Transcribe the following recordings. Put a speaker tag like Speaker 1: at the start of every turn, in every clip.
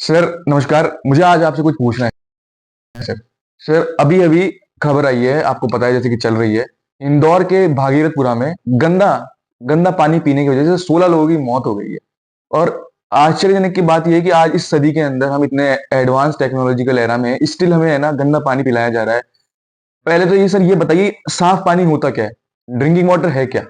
Speaker 1: Sir नमस्कार। मुझे आज आपसे कुछ पूछना है सर। सर अभी अभी खबर आई है, आपको पता है जैसे कि चल रही है। इंदौर के भागीरथपुरा में गंदा गंदा पानी पीने की वजह से 16 लोगों की मौत हो गई है। और आश्चर्यजनक की बात यह है कि आज इस सदी के अंदर हम इतने एडवांस टेक्नोलॉजिकल एरा में हैं, स्टिल हमें है ना गंदा पानी पिलाया जा रहा है। पहले तो ये सर ये बताइए, साफ पानी होता क्या है? ड्रिंकिंग वाटर है क्या?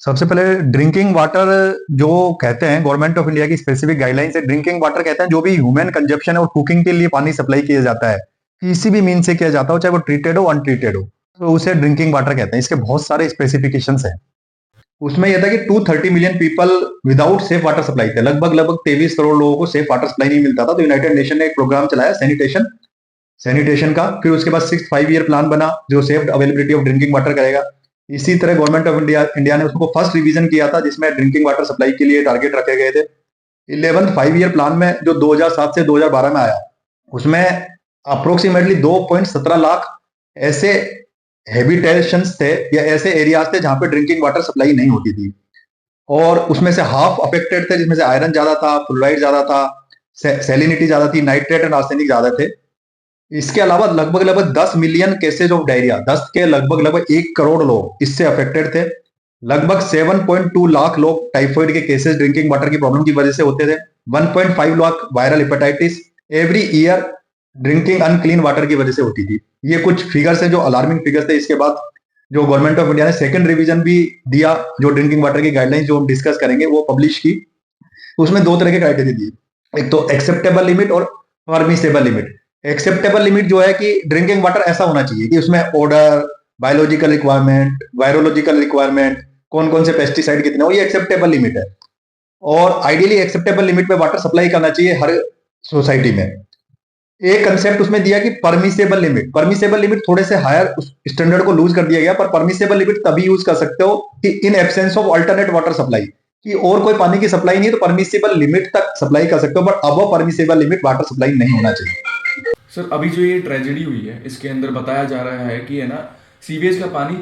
Speaker 2: सबसे पहले ड्रिंकिंग वाटर जो कहते हैं, गवर्नमेंट ऑफ इंडिया की स्पेसिफिक गाइडलाइन से ड्रिंकिंग वाटर कहते हैं जो भी ह्यूमन कंजप्शन है और कुकिंग के लिए पानी सप्लाई किया जाता है, किसी भी मीन से किया जाता हो, चाहे वो ट्रीटेड हो अनट्रीटेड हो, तो उसे ड्रिंकिंग वाटर कहते हैं। इसके बहुत सारे स्पेसिफिकेशंस हैं। उसमें यह था कि 230 million people without safe water supply थे। लगभग लगभग 23 करोड़ लोगों को सेफ वाटर सप्लाई नहीं मिलता था। तो यूनाइटेड नेशन ने एक प्रोग्राम चलाया सैनिटेशन सैनिटेशन का। फिर उसके बाद 6 5 ईयर प्लान बना जो safe availability of drinking water करेगा। इसी तरह गवर्नमेंट ऑफ इंडिया इंडिया ने उसको फर्स्ट रिवीजन किया था, जिसमें ड्रिंकिंग वाटर सप्लाई के लिए टारगेट रखे गए थे। 11th 5 ईयर प्लान में जो 2007 से 2012 में आया, उसमें अप्रोक्सीमेटली 2.17 लाख ऐसे हैबिटेशंस थे या ऐसे एरियाज थे जहां पे ड्रिंकिंग वाटर सप्लाई नहीं होती थी। और उसमें से हाफ अफेक्टेड थे, जिसमें से आयरन ज्यादा था, फ्लोराइड ज्यादा था, सैलिनिटी ज्यादा थी, नाइट्रेट एंड आर्सेनिक ज्यादा थे। इसके अलावा लगभग लगभग 10 मिलियन केसेज ऑफ डायरिया, 10 के लगभग लगभग 1 करोड़ लोग इससे अफेक्टेड थे। लगभग 7.2 लाख लोग टाइफाइड के केसेस ड्रिंकिंग वाटर की प्रॉब्लम की वजह से होते थे। 1.5 lakh viral hepatitis every year drinking unclean water की वजह से होती थी। ये कुछ फिगर्स है जो अलार्मिंग फिगर्स थे। इसके बाद जो गवर्नमेंट ऑफ इंडिया ने सेकंड रिवीजन भी दिया, जो ड्रिंकिंग वाटर की गाइडलाइंस जो हम डिस्कस करेंगे वो पब्लिश की। उसमें दो तरह के क्राइटेरिया दिए, एक तो एक्सेप्टेबल लिमिट और परमिसेबल लिमिट। एक्सेप्टेबल लिमिट जो है कि ड्रिंकिंग वाटर ऐसा होना चाहिए कि उसमें order, biological requirement, virological requirement, कौन कौन से पेस्टिसाइड कितने हो, ये एक्सेप्टेबल लिमिट है। और आइडियली एक्सेप्टेबल लिमिट में वाटर सप्लाई करना चाहिए हर सोसाइटी में। एक कंसेप्ट उसमें दिया कि परमिसेबल लिमिट। परमिसेबल लिमिट थोड़े से हायर स्टैंडर्ड को लूज कर दिया गया, पर परमिसेबल लिमिट तभी यूज कर सकते हो कि in absence of alternate water supply, कि और कोई पानी की सप्लाई नहीं है तो परमिसेबल लिमिट तक सप्लाई कर सकते हो, बट अब परमिसेबल लिमिट वाटर सप्लाई नहीं होना चाहिए।
Speaker 3: सर अभी जो ये ट्रेजेडी हुई है इसके अंदर बताया जा रहा है कि है ना सीवेज का पानी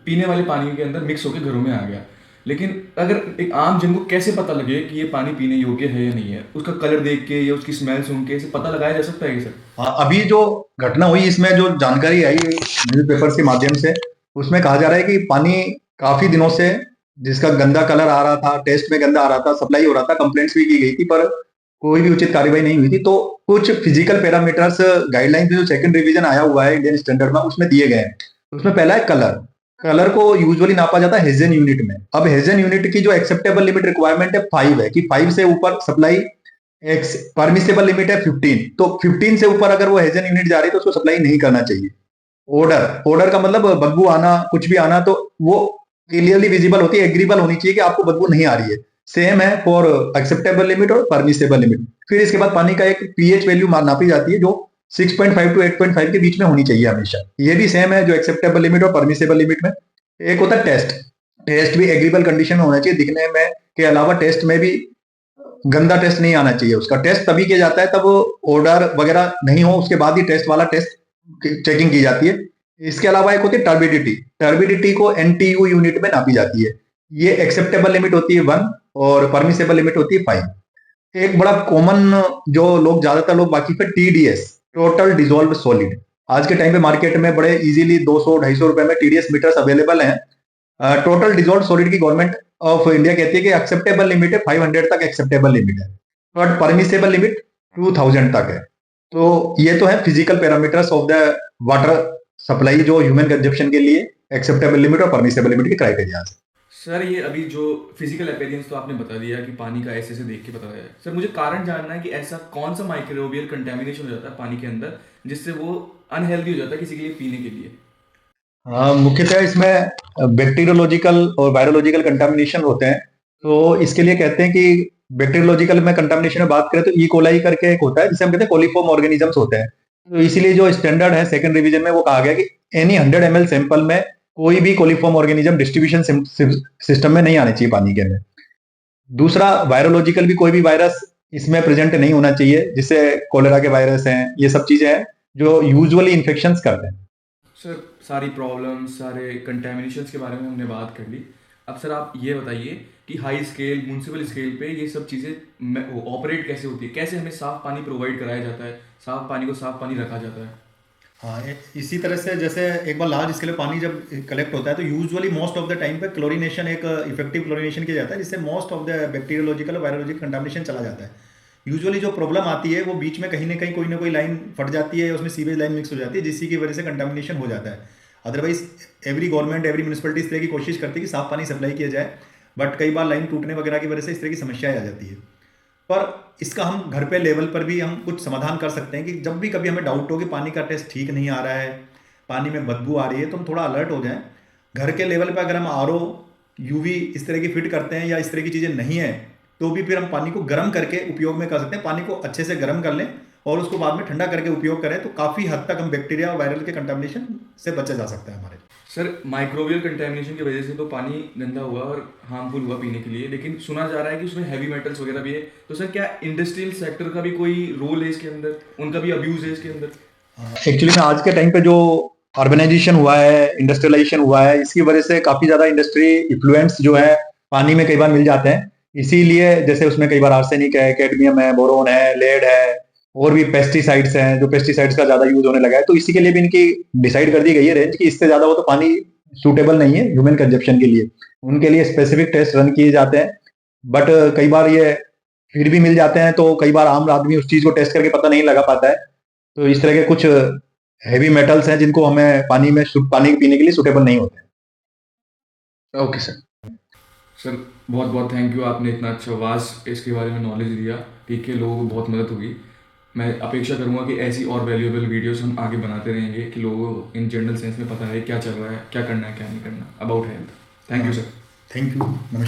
Speaker 3: पीने वाले पानी के अंदर मिक्स होकर घरों में आ गया। लेकिन अगर एक आम जन को कैसे पता लगे कि ये पानी पीने योग्य है या नहीं है? उसका कलर देख के या उसकी स्मेल सुन के इसे पता लगाया जा सकता है कि सर?
Speaker 2: हाँ, अभी जो घटना हुई इसमें जो जानकारी आई न्यूज़पेपर्स के माध्यम से, उसमें कहा जा रहा है कि पानी काफी दिनों से जिसका गंदा कलर आ रहा था, टेस्ट में गंदा आ रहा था, सप्लाई हो रहा था, कंप्लेंट्स भी की गई थी, पर कोई भी उचित कार्रवाई नहीं हुई थी। तो कुछ फिजिकल पैरामीटर्स गाइडलाइन जो सेकंड रिवीजन आया हुआ है इंडियन स्टैंडर्ड में, उसमें दिए गए हैं। उसमें पहला है कलर। कलर को यूजुअली नापा जाता है हेजन यूनिट में। अब हेजन यूनिट की जो एक्सेप्टेबल लिमिट रिक्वायरमेंट है 5 है, कि 5 से ऊपर सप्लाई। परमिसेबल लिमिट है 15, तो 15 से ऊपर अगर वो हेजन यूनिट जा रही है तो उसको सप्लाई नहीं करना चाहिए। ओडर ओडर का मतलब बदबू आना, कुछ भी आना, तो वो क्लियरली विजिबल होती है, एग्रीबल होनी चाहिए कि आपको बदबू नहीं आ रही है। सेम है फॉर एक्सेप्टेबल लिमिट और परमिसेबल लिमिट। फिर इसके बाद पानी का एक पीएच वैल्यू नापी जाती है जो 6.5 टू 8.5 के बीच में होनी चाहिए हमेशा। ये भी सेम है जो एक्सेप्टेबल लिमिट और परमिसेबल लिमिट में। एक होता है टेस्ट। टेस्ट भी एग्रीबल कंडीशन में होना चाहिए दिखने में, के अलावा टेस्ट में भी गंदा टेस्ट नहीं आना चाहिए। उसका टेस्ट तभी किया जाता है तब ऑर्डर वगैरह नहीं हो, उसके बाद ही टेस्ट वाला टेस्ट चेकिंग की जाती है। इसके अलावा एक होती है टर्बिडिटी। टर्बिडिटी को एनटीयू यूनिट में नापी जाती है। ये एक्सेप्टेबल लिमिट होती है 1 और परमिसेबल लिमिट होती है 5। एक बड़ा कॉमन जो लोग ज्यादातर लोग वाकिफ है, टीडीएस, टोटल डिजोल्व सॉलिड। आज के टाइम पे मार्केट में बड़े इजीली 200 250 रुपए में टीडीएस मीटर्स अवेलेबल हैं। टोटल डिजोल्व सॉलिड की गवर्नमेंट ऑफ इंडिया कहती है कि एक्सेप्टेबल लिमिट है 500 तक एक्सेप्टेबल लिमिट है, बट परमिसेबल लिमिट 2000 तक है। तो ये तो है physical parameters of the water supply जो ह्यूमन कंजप्शन के लिए एक्सेप्टेबल लिमिट और परमिसेबल लिमिट के क्राइटेरिया।
Speaker 3: सर ये अभी जो फिजिकल अपीयरेंस तो आपने बता दिया कि पानी का ऐसे से देख के पता है। सर मुझे कारण जानना है कि ऐसा कौन सा माइक्रोबियल कंटेमिनेशन हो जाता है पानी के अंदर जिससे वो अनहेल्दी हो जाता है किसी के लिए पीने के लिए?
Speaker 2: मुख्यतः इसमें बैक्टीरियोलॉजिकल और वायरोलॉजिकल कंटामिनेशन होते हैं। तो इसके लिए कहते हैं कि बैक्टीरियोलॉजिकल में कंटामिनेशन में बात करें तो ई कोलाई करके एक होता है जिसे हम कहते हैं कोलिफॉर्म ऑर्गेनिजम्स होते हैं। तो इसीलिए जो स्टैंडर्ड है सेकंड रिवीजन में वो कहा गया कि एनी 100 ml सैंपल में कोई भी कोलिफॉर्म ऑर्गेनिज्म डिस्ट्रीब्यूशन सिस्टम में नहीं आने चाहिए पानी के अंदर। दूसरा, वायरोलॉजिकल भी कोई भी वायरस इसमें प्रेजेंट नहीं होना चाहिए, जिससे कोलेरा के वायरस हैं, ये सब चीजें हैं जो यूजुअली इन्फेक्शंस करते हैं।
Speaker 3: सर सारी प्रॉब्लम्स सारे कंटेमिनेशंस के बारे में हमने बात कर ली। अब सर आप ये बताइए कि हाई स्केल म्यूनसिपल स्केल पे ये सब चीज़ें ऑपरेट कैसे होती है, कैसे हमें साफ़ पानी प्रोवाइड कराया जाता है, साफ़ पानी को साफ़ पानी रखा जाता है।
Speaker 2: हाँ, इसी तरह से जैसे एक बार लार्ज स्केल पे पानी जब कलेक्ट होता है तो usually most of the time पे क्लोरीनेशन, एक इफेक्टिव क्लोरीनेशन किया जाता है, जिससे मोस्ट ऑफ द बैक्टीरियोलॉजिकल और वायरोलॉजिकल कंटामिनेशन चला जाता है। यूजुअली जो प्रॉब्लम आती है वो बीच में कहीं ना कोई लाइन फट जाती है, उसमें सीवेज लाइन मिक्स हो जाती है, जिसकी वजह से कंटामिनेशन हो जाता है। Otherwise every government, every municipality इस तरह की कोशिश करती है कि साफ पानी सप्लाई किया जाए, बट कई बार लाइन टूटने वगैरह की वजह से इस तरह की समस्याएं आ जाती है। पर इसका हम घर पे लेवल पर भी हम कुछ समाधान कर सकते हैं कि जब भी कभी हमें डाउट हो कि पानी का टेस्ट ठीक नहीं आ रहा है, पानी में बदबू आ रही है, तो हम थोड़ा अलर्ट हो जाएं। घर के लेवल पे अगर हम आरओ, यूवी इस तरह की फिट करते हैं या इस तरह की चीज़ें नहीं है, तो भी फिर हम पानी को गर्म करके उपयोग में कर सकते हैं। पानी को अच्छे से गर्म कर लें और उसको बाद में ठंडा करके उपयोग करें, तो काफ़ी हद तक हम बैक्टीरिया और वायरल के कंटामिनेशन से बचा जा सकता है हमारे।
Speaker 3: सर माइक्रोबियल कंटेमिनेशन की वजह से तो पानी गंदा हुआ और हार्मफुल हुआ पीने के लिए, लेकिन सुना जा रहा है कि उसमें हैवी मेटल्स वगैरह भी है, तो सर क्या इंडस्ट्रियल सेक्टर का भी कोई रोल है इसके अंदर, उनका भी अब्यूज है इसके अंदर?
Speaker 2: एक्चुअली में आज के टाइम पे जो अर्बनाइजेशन हुआ है, इंडस्ट्रियलाइजेशन हुआ है, इसकी वजह से काफी ज्यादा इंडस्ट्री इफ्लुएंट्स जो है पानी में कई बार मिल जाते हैं। इसीलिए जैसे उसमें कई बार आर्सेनिक है, कैडमियम है, बोरोन है, लेड है, और भी पेस्टिसाइड्स हैं, जो पेस्टिसाइड्स का ज्यादा यूज होने लगा है, तो इसी के लिए भी इनकी डिसाइड कर दी गई है रेंज कि इससे ज्यादा हो तो पानी सूटेबल नहीं है ह्यूमन कंजप्शन के लिए। उनके लिए स्पेसिफिक टेस्ट रन किए जाते हैं, बट कई बार ये फिर भी मिल जाते हैं, तो कई बार आम आदमी उस चीज को टेस्ट करके पता नहीं लगा पाता है। तो इस तरह के कुछ हैवी मेटल्स हैं जिनको हमें पानी पीने के लिए सुटेबल नहीं होते।
Speaker 1: Okay sir.
Speaker 3: सर बहुत बहुत थैंक यू, आपने इतना अच्छा वास्ट इसके बारे में नॉलेज दिया, ठीक है, लोगों को बहुत मदद होगी। मैं अपेक्षा करूंगा कि ऐसी और वैल्यूएबल वीडियोस हम आगे बनाते रहेंगे कि लोगों को इन जनरल सेंस में पता है क्या चल रहा है, क्या करना है, क्या नहीं करना about health. Thank you sir.
Speaker 2: Thank you, नमस्कार।